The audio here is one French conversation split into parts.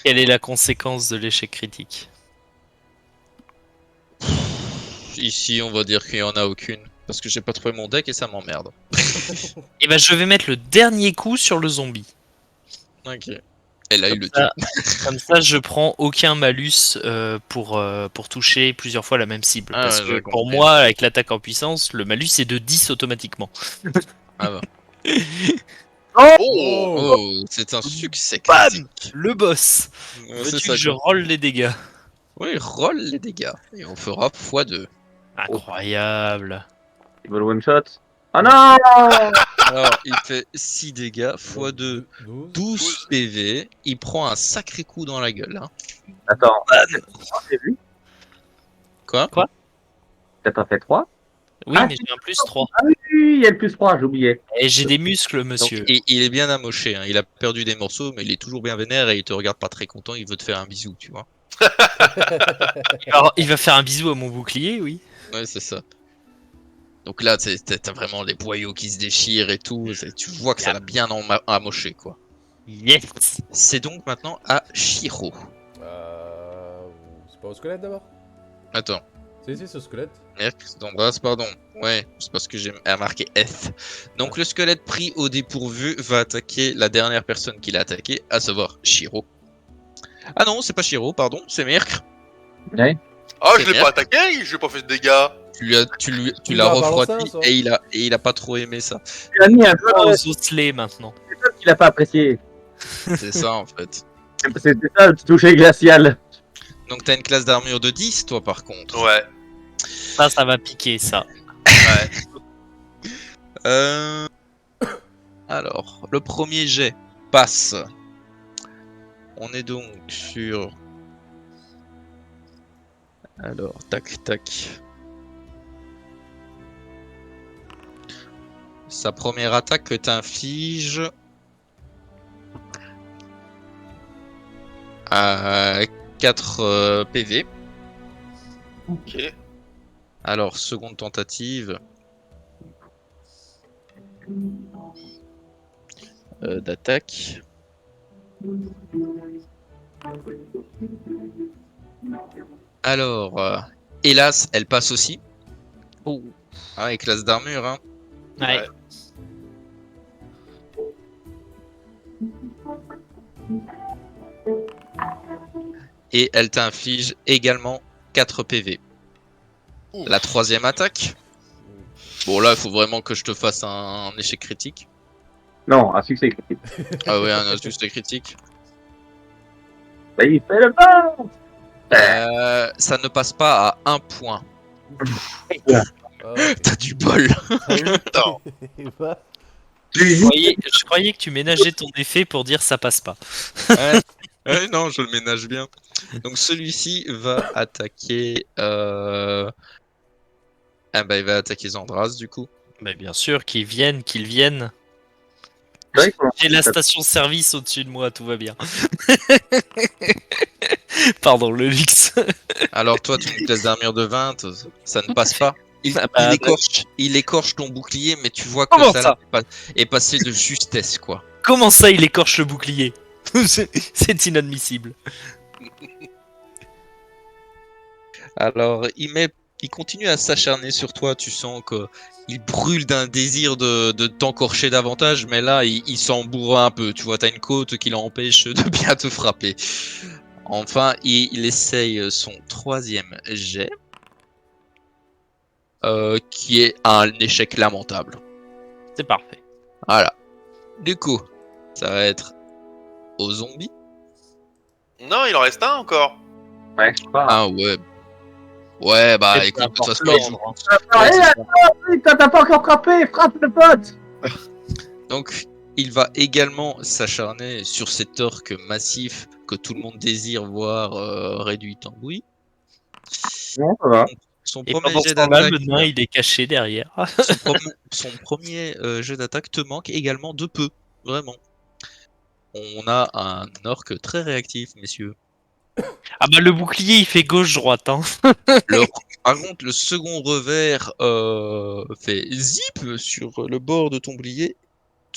Quelle est la conséquence de l'échec critique? Ici, on va dire qu'il y en a aucune. Parce que j'ai pas trouvé mon deck et ça m'emmerde. Et ben, je vais mettre le dernier coup sur le zombie. Ok. Et là, il Comme le tue. ça, comme ça, je prends aucun malus pour toucher plusieurs fois la même cible. Ah Parce ouais, que j'ai pour compris. moi, avec l'attaque en puissance, le malus est de 10 automatiquement. Ah bah. Oh! Oh, c'est un succès Bam! critique. Le boss! C'est Veux-tu ça, que je quoi. roll les dégâts? Oui, roll les dégâts. Et on fera x2. Incroyable. Il veut le one shot. Oh non! Alors, il fait 6 dégâts x2, 12. 12 PV. Il prend un sacré coup dans la gueule. Hein. Attends, j'ai vu. Quoi? T'as pas fait 3? Oui, Ah, mais j'ai un plus 3. Ah oui, il y a le plus 3, j'ai oublié. Et j'ai des muscles, Donc, monsieur. il est bien amoché. Hein. Il a perdu des morceaux, mais il est toujours bien vénère et il te regarde pas très content. Il veut te faire un bisou, tu vois. Alors, il va faire un bisou à mon bouclier, oui. Ouais, c'est ça. Donc là, t'as vraiment les boyaux qui se déchirent et tout. Tu vois que ça l'a bien amoché, quoi. Yes! C'est donc maintenant à Shiro. C'est pas au squelette d'abord? Attends. C'est au squelette. Merc t'embrasse, pardon. Ouais, c'est parce que j'ai marqué F. Donc le squelette pris au dépourvu va attaquer la dernière personne qui l'a attaqué, à savoir Shiro. Ah non, c'est pas Shiro, pardon, c'est Merc. Ouais. Ah, C'est je l'ai merde. pas attaqué, j'ai pas fait de dégâts. Tu Tu l'as l'as balancé, refroidi ça. et il a pas trop aimé ça. Tu as mis un peu dans Aux osselets maintenant. le qu'il a pas apprécié. C'est ça en fait. C'était ça, le petit toucher glacial. Donc t'as une classe d'armure de 10 toi par contre. Ouais. Ça va piquer, ça. Alors, le premier jet passe. On est donc sur... Alors, tac, tac. Sa première attaque que t'infliges... à 4 PV. Ok. Alors, seconde tentative... d'attaque. Alors, hélas, elle passe aussi. Oh. Ah, et classe d'armure, hein. Ouais. Ouais. Et elle t'inflige également 4 PV. Ouf. La troisième attaque. Bon, là, il faut vraiment que je te fasse un échec critique. Non, un succès critique. Ah ouais, un succès critique. Bah, il fait le pas. Ça ne passe pas à 1 point. Ah, ok. T'as du bol. Non. Va. Je croyais que tu ménageais ton effet pour dire ça passe pas. Non, je le ménage bien. Donc celui-ci va attaquer... Ah bah, il va attaquer Zandras, du coup. Mais bien sûr, qu'ils viennent. C'est vrai que- J'ai la station-service au-dessus de moi, tout va bien. Pardon, le luxe. Alors toi, tu as une classe d'armure de 20, ça ne passe pas. Ah bah, Il écorche ton bouclier, mais tu vois que Comment ça ça est passé de justesse, quoi. Comment ça, il écorche le bouclier? C'est inadmissible. Alors, il continue à s'acharner sur toi. Tu sens que il brûle d'un désir de t'encorcher davantage, mais là, il s'en bourre un peu. Tu vois, t'as une côte qui l'empêche de bien te frapper. Enfin, il essaye son troisième jet, qui est un échec lamentable. C'est parfait. Voilà. Du coup, ça va être aux zombies. Non, il en reste un encore. Ouais, je sais pas. Ah ouais. Ouais, bah C'est écoute, de toute n'importe façon, il joue. l'ordre. Ouais, c'est ça. Putain, t'as pas encore frappé, frappe le pote. Donc, il va également s'acharner sur cet orque massif que tout le monde désire voir réduit en bouillie. Non, ça va. Son Et premier pendant ce jet temps-là, d'attaque, le nain, il est caché derrière. son premier jet d'attaque te manque également de peu, vraiment. On a un orque très réactif, messieurs. Ah bah le bouclier, il fait gauche-droite. Hein. Par contre, le second revers fait zip sur le bord de ton bouclier.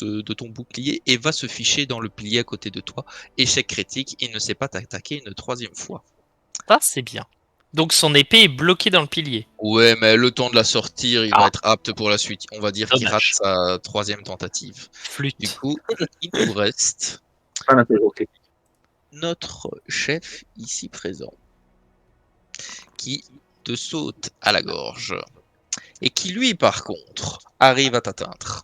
de ton bouclier et va se ficher dans le pilier à côté de toi. Échec critique, il ne sait pas t'attaquer une troisième fois. Ça, c'est bien. Donc son épée est bloquée dans le pilier. Ouais, mais le temps de la sortir, il Ah. va être apte pour la suite. On va dire qu'il rate Dommage. sa troisième tentative. Du Flûte. coup, il nous reste Pas d'interroger. notre chef ici présent qui te saute à la gorge et qui lui par contre arrive à t'atteindre.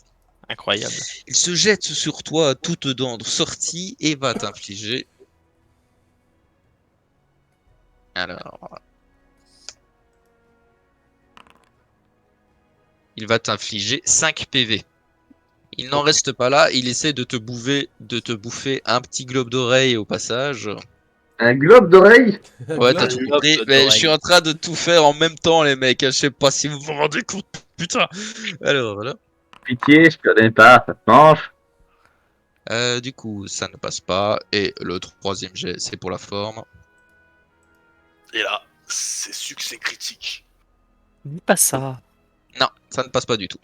Incroyable. Il se jette sur toi à toutes dents sorties et va t'infliger. Alors, il va t'infliger 5 PV. Il n'en reste pas là, il essaie de te bouffer un petit globe d'oreille au passage. Un globe d'oreille? Ouais, t'as Globe. tout Globe compris. d'oreille. Mais je suis en train de tout faire en même temps, les mecs. Je sais pas si vous vous rendez compte. Putain. Alors, voilà. Pitié, je connais pas, ça se mange. Du coup, ça ne passe pas. Et le troisième jet, c'est pour la forme. Et là, c'est succès critique. Dis pas ça. Non, ça ne passe pas du tout.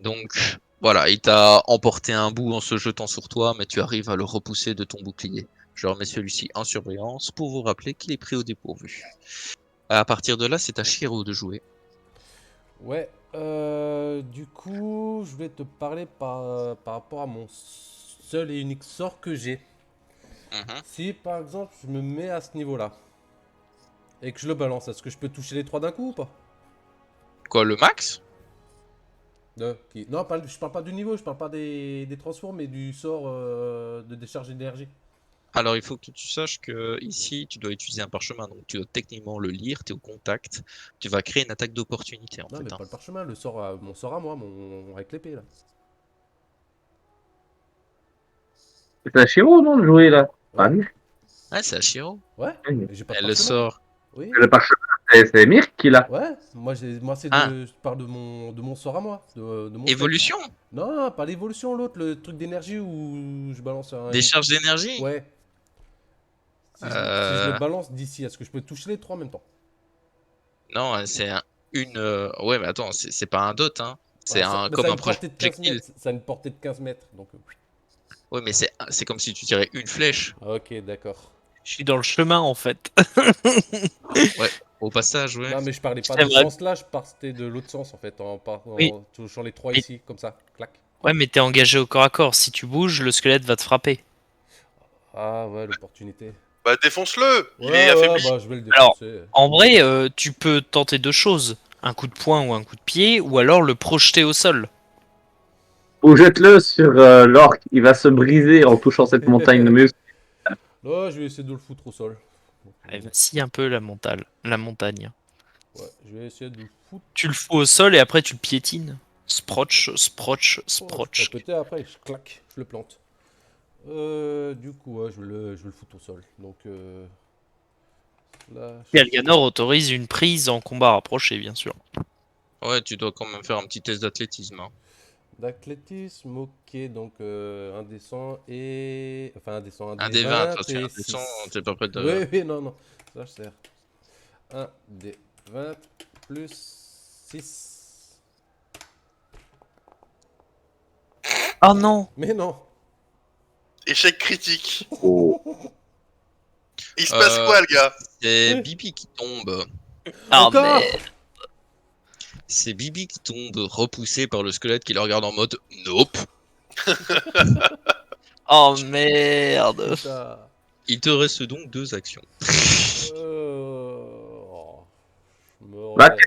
Donc, voilà, il t'a emporté un bout en se jetant sur toi, mais tu arrives à le repousser de ton bouclier. Je remets celui-ci en surbrillance pour vous rappeler qu'il est pris au dépourvu. À partir de là, c'est à Shiro de jouer. Ouais, du coup, je voulais te parler par rapport à mon seul et unique sort que j'ai. Mhm. Si par exemple je me mets à ce niveau-là et que je le balance, est-ce que je peux toucher les trois d'un coup ou pas? Quoi, le max? Non, je parle pas du niveau, je parle pas des transforms, mais du sort de décharge d'énergie. Alors, il faut que tu saches que ici, tu dois utiliser un parchemin, donc tu dois techniquement le lire, tu es au contact, tu vas créer une attaque d'opportunité en Non, fait. mais Hein. pas le parchemin, le sort, mon sort à moi, avec l'épée là. C'est à Chiro, non, de jouer là? Ouais. Ah, oui. Ouais, c'est à Shiro. Ouais, Oui. mais j'ai pas de Elle le parchemin. sort. Oui. Le parchemin, c'est Mirk qui l'a. Ouais, moi c'est Ah. je parle de mon sort à moi, de mon spec. Évolution? Non, pas l'évolution, l'autre, le truc d'énergie où je balance un. Des charges d'énergie? Ouais. Si je le balance d'ici, est-ce que je peux toucher les trois en même temps? Non, c'est Ouais, mais attends, c'est pas un dot, hein. C'est Ouais, ça- mais comme ça a un une portée de 15 projectile. mètres. Ça a une portée de 15 mètres. Donc, Ouais, mais c'est comme si tu tirais une flèche. ok, d'accord. Je suis dans le chemin en fait. Au passage, ouais. Non, mais je parlais pas C'est de ce vrai. sens-là, je partais de l'autre sens en fait, en Oui. touchant les trois Mais- ici, comme ça. Clac. Ouais, mais t'es engagé au corps à corps. Si tu bouges, le squelette va te frapper. Ah ouais, l'opportunité. Bah défonce-le. Il Ouais, est affaibli. bah je vais le Alors, défoncer. En vrai, tu peux tenter deux choses. Un coup de poing ou un coup de pied, ou alors le projeter au sol. Ou jette-le sur l'orque, il va se briser en touchant cette montagne de muscles. Ouais, je vais essayer de le foutre au sol. Allez, vas-y un peu la montagne. Ouais, je vais essayer de le foutre. Tu le fous au sol et après tu le piétines. Sprotch, sprotch, Oh, je sprotch. peux péter après, je claque, je le plante. Du coup, ouais, je vais le foutre au sol. Donc, là, Galganor autorise une prise en combat rapproché, bien sûr. Ouais, tu dois quand même faire un petit test d'athlétisme. Hein. d'athlétisme, ok, donc un des 100 et. Enfin, un des 100, Un des 20, parce et qu'un des 100, six. t'es pas prêt de. Oui, oui, non, non, ça je sers. 1 des 20 plus 6. Oh non! Mais non! Échec critique. Oh. Il se passe quoi, le gars? C'est Bibi qui tombe. Ah Encore? merde! C'est Bibi qui tombe, repoussé par le squelette qui le regarde en mode Nope. Oh merde! Putain. Il te reste donc 2 actions. Oh, je me Bah, relève.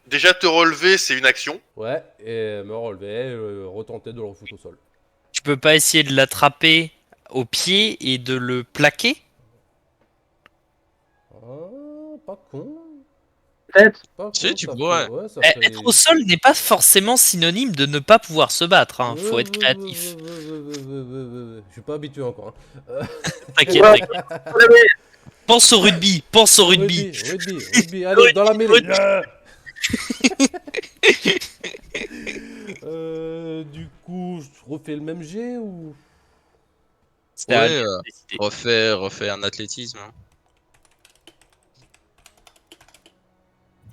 Déjà, te relever, c'est une action. Ouais, et me relever, retenter de le refoutre au sol. Tu peux pas essayer de l'attraper au pied et de le plaquer? Ah, pas con. Peut-être. Pas Si, con, tu ça pourrais. fait- ouais, ça Eh, fait- être au sol n'est pas forcément synonyme de ne pas pouvoir se battre, hein. Faut être créatif. Je suis pas habitué encore. Hein. T'inquiète, Ouais. t'inquiète. Pense au rugby, pense au rugby. Rugby, allez, dans la mêlée. Rugby. Du coup, je refais le même jet ou... C'était à Ouais, lui de décider. refais un athlétisme. Hein.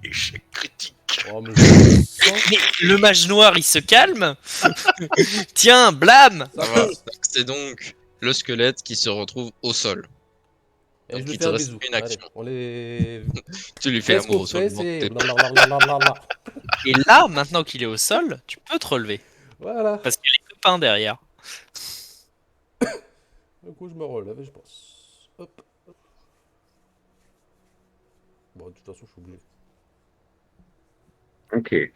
Échec critique. Oh, mais je sens. Mais le mage noir, il se calme. Tiens, blâme. Ça Voilà. passe. C'est donc le squelette qui se retrouve au sol. Et Donc, je lui il fais te un reste bisou. une Allez, action. on les. Tu lui fais Qu'est-ce amour qu'on au sol. fait, c'est. Blablabla. Et là, maintenant qu'il est au sol, tu peux te relever. Voilà. Parce qu'il y a les copains derrière. Du coup, je me relève et je pense. Hop. Bon, de toute façon, je suis obligé. Ok.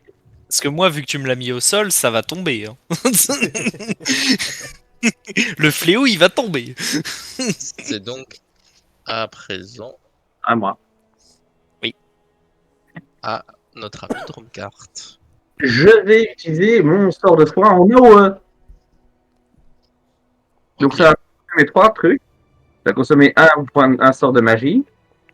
Parce que moi, vu que tu me l'as mis au sol, ça va tomber. Hein. Le fléau, il va tomber. C'est donc à présent À moi. notre ami Dromkart. Je vais utiliser mon sort de soin en haut. Donc Ok. ça va consommer 3 trucs. Ça va consommer un sort de magie.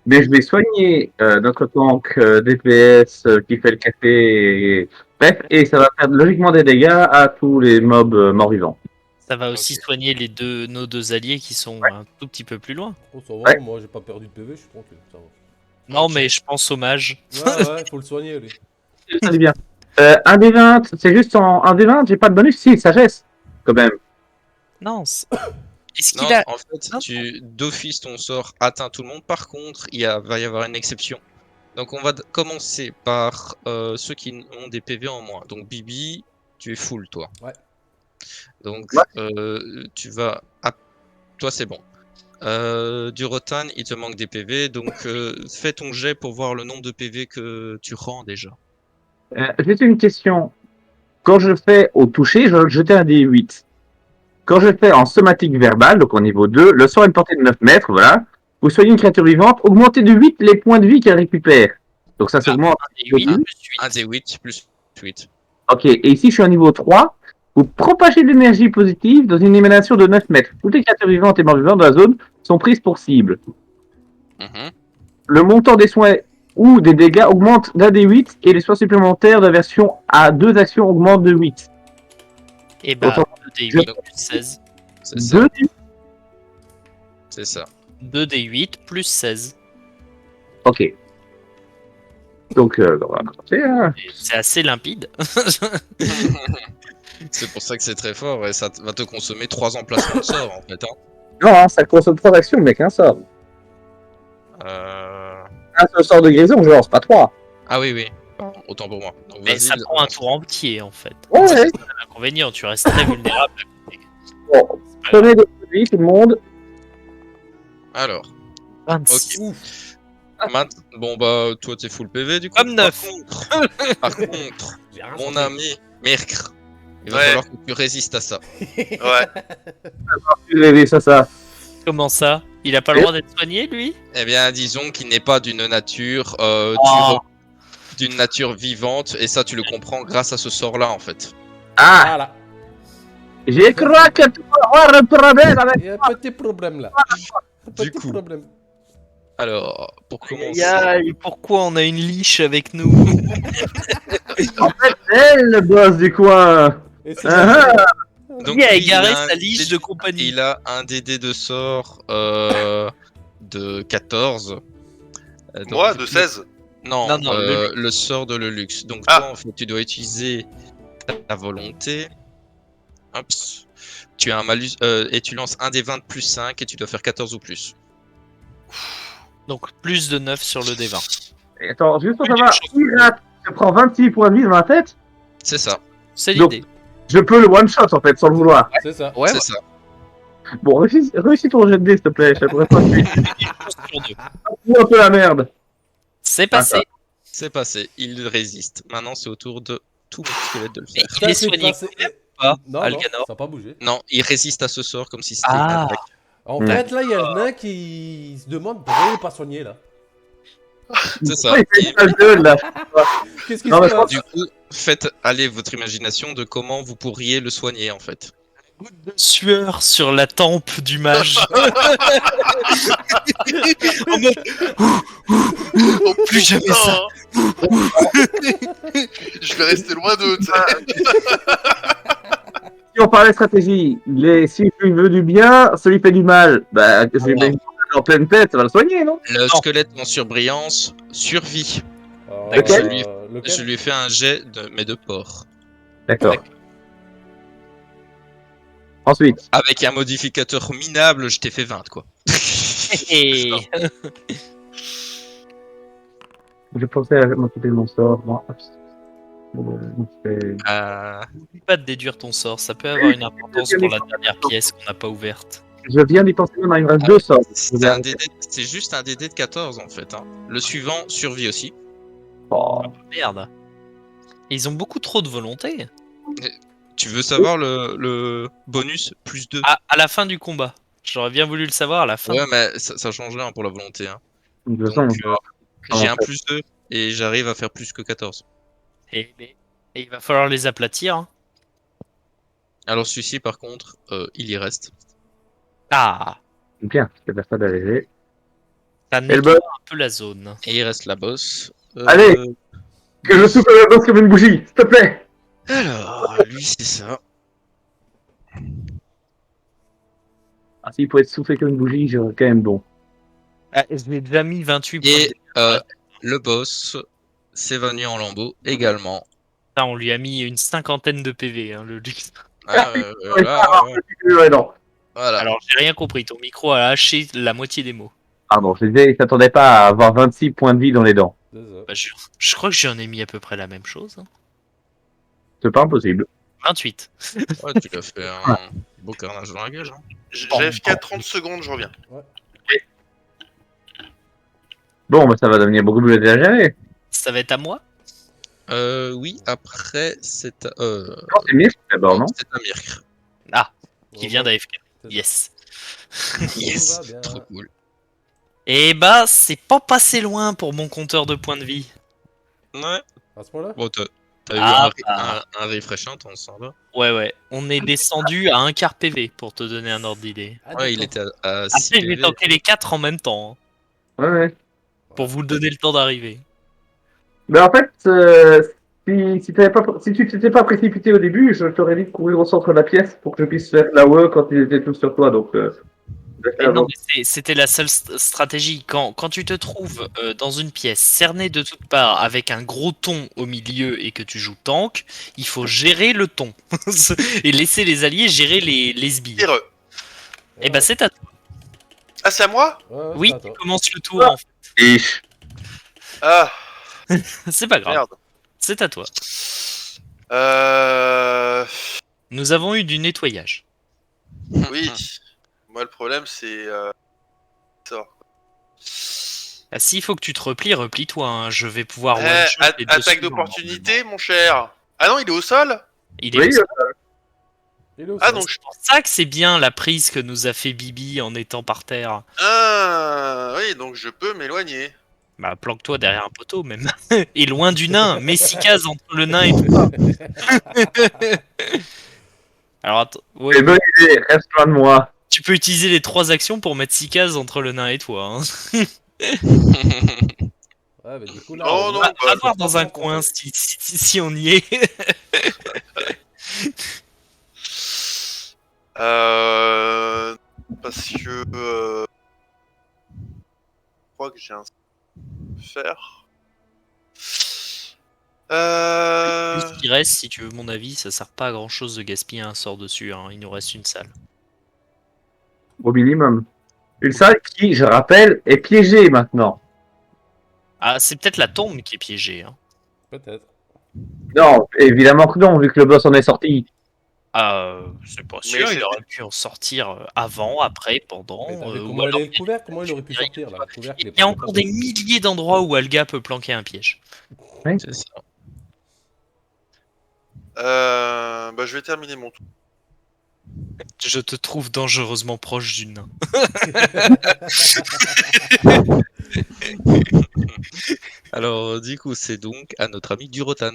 Mais je vais soigner notre tank DPS qui fait le café. Bref, et ça va faire logiquement des dégâts à tous les mobs morts-vivants. Ça va aussi Ok. soigner nos deux alliés qui sont un tout petit peu plus loin. Oh, ça va, Ouais. moi j'ai pas perdu de PV, je suis tranquille. Ça va. Non, Ok. mais je pense au mage. Ouais, faut le soigner, lui. Ça dit bien. Un des 20, c'est juste en un des 20, j'ai pas de bonus. Si, sagesse, quand même. Non. Est-ce Non, qu'il a. en fait, Non. d'office ton sort atteint tout le monde. Par contre, va y avoir une exception. Donc on va commencer par ceux qui ont des PV en moins. Donc Bibi, tu es full toi. Ouais. Donc Ouais. tu vas... toi c'est bon. Durotan, il te manque des PV. Donc fais ton jet pour voir le nombre de PV que tu rends déjà. Juste une question. Quand je fais au toucher, je vais jeter un D8. Quand je fais en somatique verbale, donc au niveau 2, le sort a une portée de 9 mètres, voilà. Vous soignez une créature vivante, augmentez de 8 les points de vie qu'elle récupère. Donc ça s'augmente. Et 8 Mhm. plus 8. Un D8 plus 8. Ok, et ici je suis au niveau 3. Vous propagez de l'énergie positive dans une émanation de 9 mètres. Toutes les créatures vivantes et morts vivantes de la zone sont prises pour cible. Mhm. Le montant des soins ou des dégâts augmente d'un D8 et les soins supplémentaires d'aversion à 2 actions augmentent de 8. Et bah, Autant- 2d8 plus 16. C'est ça. 2 C'est ça. 2d8 plus 16. Ok. Donc, on va commencer. Hein. Et c'est assez limpide. C'est pour ça que c'est très fort et ça va te consommer 3 emplacements de sort en fait. Hein. Non, hein, ça consomme 3 actions, mec, un sort. Un seul sort de guérison, genre, c'est pas 3. Ah oui, oui. Pardon, autant pour moi. Donc, Mais vas-y, ça prend un tour entier en fait. Ouais, C'est ouais. ça l'inconvénient, tu restes très vulnérable. Bon, prenez des produits, tout le monde. Alors, 26. bon bah toi t'es full PV du coup. Comme 9. Par contre, J'ai rien mon senti. ami Mercre, il va Ouais. falloir que tu résistes à ça. Ouais. Ça. Comment ça? Il a pas le droit d'être soigné lui? Eh bien, disons qu'il n'est pas d'une nature, Oh. d'une nature vivante et ça tu le comprends grâce à ce sort-là en fait. Ah, Voilà. j'ai cru que tu vas avoir un problème avec... Il y a un petit problème là. Un Du petit coup. problème. Alors, pour commencer, Aïe, pourquoi on a une liche avec nous? En fait, c'est le boss du coin. Et c'est Ah, donc Il a lui, égaré a un sa liche DD de compagnie. Il a un DD de sort de 14. Donc, Moi, de 16. Non, Non, le sort de Lelux. Donc Ah. toi, en fait, tu dois utiliser ta volonté. Hop. Tu as un malus et tu lances un des 20 plus 5 et tu dois faire 14 ou plus. Donc plus de 9 sur le D20. Et attends, juste pour Oui, savoir, quelque chose. il rate, je prends 26 points de vie dans la tête. C'est ça. C'est Donc- l'idée. Je peux le one-shot en fait, sans le vouloir. C'est ça. Ouais, c'est ça. Bon, réussis ton jet de dés, s'il te plaît. Je pourrais pas suivre. sur 2. Ou un peu la merde. C'est passé. C'est passé. Il résiste. Maintenant, c'est au tour de tout mon squelette de le Mais faire. il est Ça, c'est soigné passé- quand même ou pas, Non, non, Alganor? ça n'a pas bougé. Non, il résiste à ce sort comme si c'était Ah. un deck. En Hmm. fait, là, il y a le nain qui se demande pourquoi il n'est pas soigné là. C'est ça. Ouais, il fait Et une gueule, là. Qu'est-ce qui Non, se mais je passe? du coup, faites aller votre imagination de comment vous pourriez le soigner en fait. Goutte de sueur sur la tempe du mage. En mode, Oh, plus jamais ça. Je vais rester loin d'eux, tu sais. Si on parlait stratégie, si tu veux du bien, celui fait du mal. Bah, c'est non. en pleine tête, ça va le soigner, non? Le squelette en surbrillance survit. Alors, D'accord. je Lequel? Je lui ai fait un jet mais de porc. D'accord. Ensuite, Avec un modificateur minable, je t'ai fait 20, quoi. Et je pensais à m'occuper de mon sort. Bon, c'est- n'oublie pas de déduire ton sort, ça peut avoir une importance pour la dernière pièce qu'on n'a pas ouverte. je viens d'y penser, il me reste Ah, 2 sorts. C'est juste un DD de 14 en fait. Hein. Le suivant survit aussi. Oh. Merde. Et ils ont beaucoup trop de volonté. Tu veux savoir le bonus plus 2? À la fin du combat. J'aurais bien voulu le savoir à la fin. Ouais, mais ça change rien pour la volonté. Hein. De toute Donc, façon, j'ai un plus 2 et j'arrive à faire plus que 14. Et il va falloir les aplatir. Hein. Alors celui-ci, par contre, il y reste. Ah, bien, je vais faire ça d'alléger. ça le nettoie boss. un peu la zone. Et il reste la bosse. Allez. Que je souffle la bosse comme une bougie, s'il te plaît. Alors, lui, c'est ça. Ah, s'il pouvait être soufflé comme une bougie, j'aurais quand même bon. Ah, je l'ai déjà mis 28 points. Et le boss s'évanouit en lambeaux également. Ça, on lui a mis une cinquantaine de PV, hein, le luxe. Ah, Ouais, non. voilà. Alors, j'ai rien compris. Ton micro a haché la moitié des mots. Pardon, je disais, il s'attendait pas à avoir 26 points de vie dans les dents. Désolé. Bah, je crois que j'en ai mis à peu près la même chose. Hein. C'est pas impossible. 28. Ouais, tu l'as fait un beau carnage dans la gueule. Hein. J'ai FK 30 secondes, je reviens. Bon, bah, ça va devenir beaucoup plus à gérer. Ça va être à moi? Oui, après, c'est Non, c'est Mirk d'abord, non? c'est un Mirk. Qui vient d'AFK. C'est ça. Yes. Yes, va bien. trop cool. Et bah, c'est pas passé loin pour mon compteur de points de vie. Ouais, À ce point-là? bon, t'as Ah, eu bah. un refresh intense, hein, là. Ouais. On est descendu à un quart PV pour te donner un ordre d'idée. Ah, Ouais, il d'accord. était à 6 Après, je vais PV. tenter les 4 en même temps. Hein, Ouais. pour vous donner le temps d'arriver. Mais en fait, si tu t'étais pas précipité au début, je t'aurais dit de courir au centre de la pièce pour que je puisse faire la WE quand ils étaient tous sur toi. Donc, Mais non, mais c'était la seule stratégie. Quand tu te trouves dans une pièce cernée de toutes parts avec un gros ton au milieu et que tu joues tank, il faut gérer le ton et laisser les alliés gérer les sbires. Heureux. Et bah c'est à toi. Ah, c'est à moi? Ouais, Oui, c'est à tu toi. commences le tour. En fait. Ish. Ah, C'est pas grave. merde. C'est à toi. Euh... Nous avons eu du nettoyage. Oui. Moi, le problème, c'est... ça. Ah, s'il faut que tu te replies, replie-toi. Hein. Je vais pouvoir Eh, one-shot les deux attaque suivants, d'opportunité, mon cher. Ah non, il est au sol? Il est Oui, au sol. Il est au Ah, sol. donc C'est pour ça que c'est bien la prise que nous a fait Bibi en étant par terre. Ah, oui, donc je peux m'éloigner. Bah, planque-toi derrière un poteau, même. Et loin du nain. Mets 6 cases entre le nain et toi. Alors, attends. Ouais, C'est bonne idée, reste loin de moi. tu peux utiliser les 3 actions pour mettre 6 cases entre le nain et toi. Hein. Ouais, mais du coup, là. Non, on non, voit- bah, Va voir c'est dans pas un bon, coin en fait. si on y est. Parce que... je crois que j'ai un... faire... Ce qui reste, si tu veux mon avis, ça sert pas à grand chose de gaspiller un sort dessus. Hein. Il nous reste une salle. Au minimum. Une salle qui, je rappelle, est piégée maintenant. Ah, c'est peut-être la tombe qui est piégée. Hein. Peut-être. Non, évidemment que non, vu que le boss en est sorti. Ah, c'est pas sûr. c'est- Il aurait pu en sortir avant, après, pendant. Mais t'as vu ou comment alors il est le couvercle? Comment il aurait pu sortir là? Le couvercle, il est y a pas encore très des milliers d'endroits où Alga peut planquer un piège. C'est ça. Bah, je vais terminer mon tour. Je te trouve dangereusement proche du nain. Alors, du coup, c'est donc à notre ami Durotan.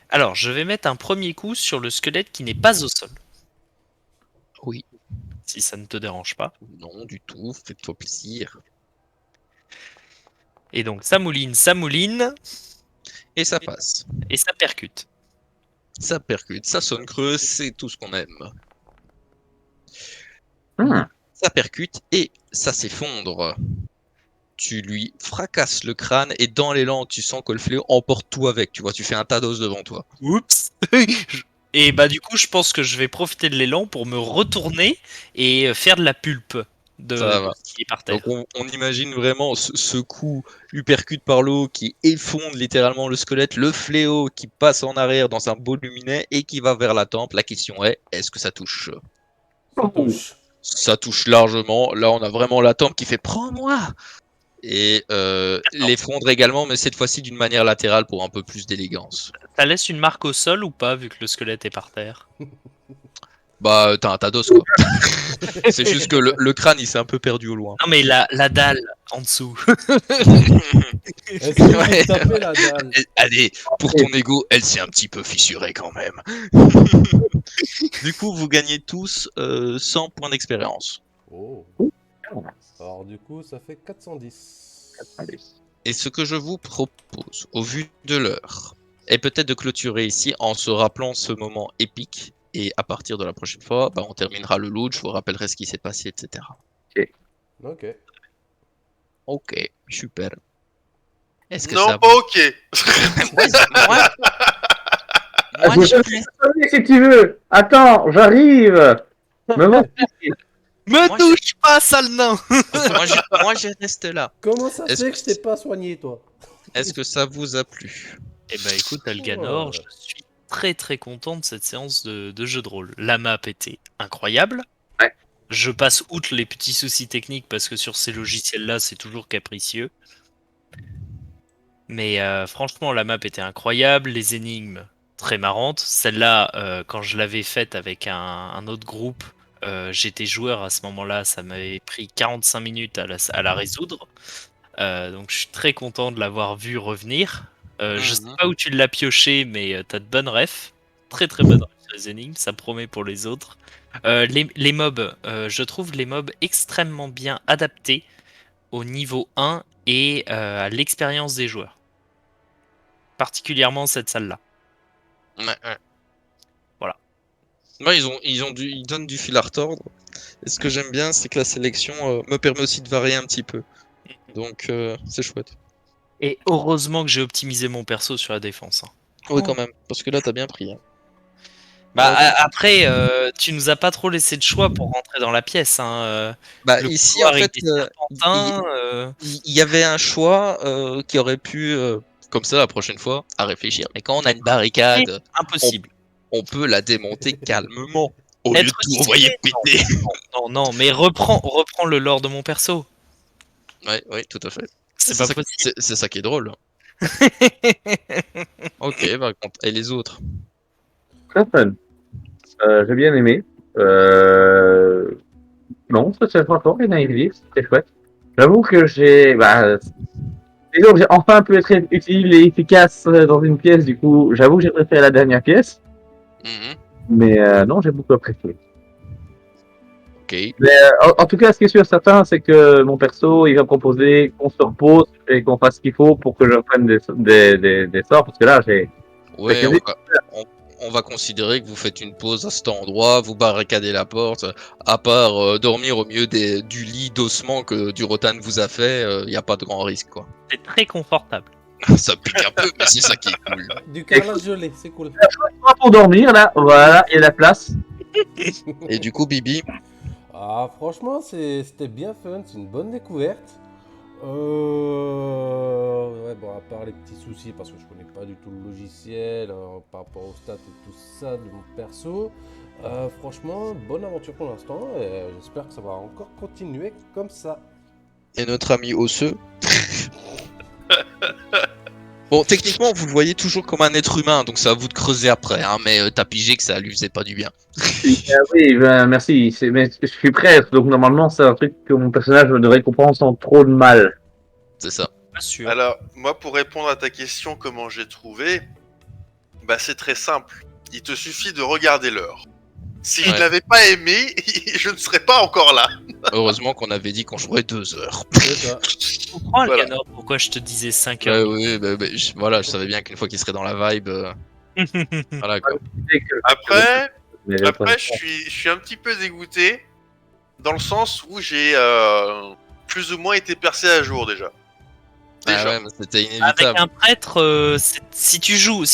Alors, je vais mettre un premier coup sur le squelette qui n'est pas au sol. Oui. Si ça ne te dérange pas. Non, du tout, faites-toi plaisir. Et donc, ça mouline, Et ça passe. et ça percute. Ça percute, ça sonne creux, c'est tout ce qu'on aime. Hmm. Ça percute et ça s'effondre. tu lui fracasses le crâne et dans l'élan, tu sens que le fléau emporte tout avec. Tu vois, tu fais un tas d'os devant toi. Oups. Et bah du coup, je pense que je vais profiter de l'élan pour me retourner et faire de la pulpe de Ça va. ce qui est par terre. Donc on imagine vraiment ce coup uppercut par le haut qui effonde littéralement le squelette, le fléau qui passe en arrière dans un beau luminet et qui va vers la tempe. La question est, est-ce que ça touche? Ça touche. Ça touche largement. Là, on a vraiment la tempe qui fait prends-moi et l'effondre également, mais cette fois-ci d'une manière latérale pour un peu plus d'élégance. Ça laisse une marque au sol ou pas, vu que le squelette est par terre? Bah, t'as un tas d'os quoi. C'est juste que le crâne il s'est un peu perdu au loin. Non mais la dalle en dessous. Est-ce que Ouais. vous tapez la dalle? Allez, pour ton ego, elle s'est un petit peu fissurée quand même. Du coup, vous gagnez tous 100 points d'expérience. Oh. Alors du coup, ça fait 410. Allez. Et ce que je vous propose, au vu de l'heure, est peut-être de clôturer ici en se rappelant ce moment épique. Et à partir de la prochaine fois, bah, on terminera le loot, je vous rappellerai ce qui s'est passé, etc. Ok. Ok, super. Est-ce que Non, ça pas ok. moi, Ah, moi, je j'ai peux plus- sonner si tu veux. Attends, j'arrive. Me voici. Me Moi, touche pas, sale nain. moi, je reste là. Comment ça se Est-ce fait que que je t'ai pas soigné, toi? Est-ce que ça vous a plu? Eh bah écoute, Alganor, je suis très très content de cette séance de jeu de rôle. La map était incroyable. Ouais. Je passe outre les petits soucis techniques parce que sur ces logiciels-là, c'est toujours capricieux. Mais franchement, la map était incroyable, les énigmes très marrantes. Celle-là, quand je l'avais faite avec un autre groupe, j'étais joueur à ce moment-là, ça m'avait pris 45 minutes à la résoudre. Donc je suis très content de l'avoir vu revenir. Je sais Mhm. pas où tu l'as pioché, mais t'as de bonnes refs. Très très bonnes refs sur les énigmes, ça promet pour les autres. Les mobs, je trouve les mobs extrêmement bien adaptés au niveau 1 et à l'expérience des joueurs. Particulièrement cette salle-là. Ouais. Voilà. Moi, ils donnent du fil à retordre. Et ce que j'aime bien, c'est que la sélection me permet aussi de varier un petit peu. Donc, c'est chouette. Et heureusement que j'ai optimisé mon perso sur la défense. Hein. Oui, quand même. Parce que là, t'as bien pris. Hein. Bah Ouais. après, tu nous as pas trop laissé de choix pour rentrer dans la pièce. Hein. Bah, Le ici, couloir, en fait, il est serpentin. il y avait un choix qui aurait pu, comme ça, la prochaine fois, à réfléchir. Mais quand on a une barricade, Impossible. on peut la démonter calmement. Au lieu de Être tout discret, envoyer péter. Non, mais reprends le lore de mon perso. Ouais, tout à fait. C'est pas possible. C'est ça qui est drôle. Ok, bah, et les autres? Très fun. J'ai bien aimé. Non, ça c'est franchement rien à y dire, c'était chouette. J'avoue que disons que j'ai enfin pu être utile et efficace dans une pièce, du coup, j'avoue que j'ai préféré la dernière pièce. Mhm. Mais non, j'ai beaucoup apprécié. Ok. En tout cas, ce qui est sûr certain, c'est que mon perso, il va proposer qu'on se repose et qu'on fasse ce qu'il faut pour que je prenne des sorts, parce que là, j'ai... Ouais, Fait que- on va considérer que vous faites une pause à cet endroit, vous barricadez la porte, à part dormir au milieu du lit d'ossement que Durotan vous a fait, il n'y a pas de grand risque quoi. C'est très confortable. Ça pique un peu, mais c'est ça qui est cool. Du carrelage gelé, c'est cool. Pour dormir, là, voilà, il y a la place. Et du coup, Bibi, Ah, franchement, c'était bien fun, c'est une bonne découverte. Ouais, bon, à part les petits soucis, parce que je connais pas du tout le logiciel, par rapport aux stats et tout ça de mon perso. Franchement, bonne aventure pour l'instant, et j'espère que ça va encore continuer comme ça. et notre ami Osseux. Bon, techniquement, vous le voyez toujours comme un être humain, donc c'est à vous de creuser après, hein, mais t'as pigé que ça lui faisait pas du bien. Oui, ben, merci. Mais je suis prêtre, donc normalement, c'est un truc que mon personnage devrait comprendre sans trop de mal. C'est ça. Pas sûr. Alors, moi, pour répondre à ta question, comment j'ai trouvé, bah c'est très simple. Il te suffit de regarder l'heure. Si je Ouais. n'avais pas aimé, je ne serais pas encore là. Heureusement qu'on avait dit qu'on jouerait 2 heures. C'est ça. Je comprends, Voilà. Alganor, pourquoi je te disais 5 Ouais, heures. oui, voilà, je savais bien qu'une fois qu'il serait dans la vibe, voilà quoi. Après, Mais je suis un petit peu dégoûté dans le sens où j'ai plus ou moins été percé à jour déjà. Ah Déjà. ouais, mais c'était Avec inévitable. un prêtre, si tu joues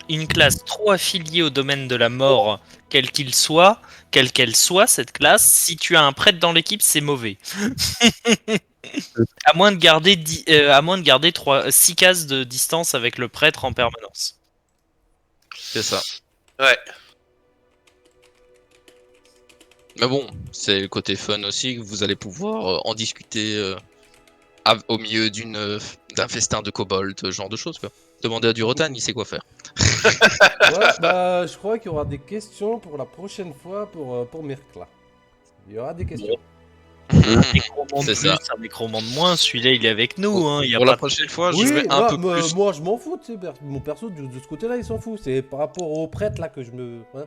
une classe trop affiliée au domaine de la mort, quelle qu'elle soit cette classe, si tu as un prêtre dans l'équipe, c'est mauvais. À moins de garder 6 cases de distance avec le prêtre en permanence. C'est ça. Ouais. Mais bon, c'est le côté fun aussi, que vous allez pouvoir en discuter au milieu d'un festin de kobold, ce genre de choses, quoi. Demandez à Durotan, il sait quoi faire. Ouais, bah, je crois qu'il y aura des questions pour la prochaine fois pour Mirk, là. Il y aura des questions. Un nécromant de C'est plus, ça. un nécromant de moins, celui-là il est avec nous. Hein, il y a Pour pas la de- prochaine fois, je Oui, vais un peu plus. moi je m'en fous, tu sais, mon perso de ce côté-là il s'en fout. C'est par rapport au prêtre là que je me. Hein.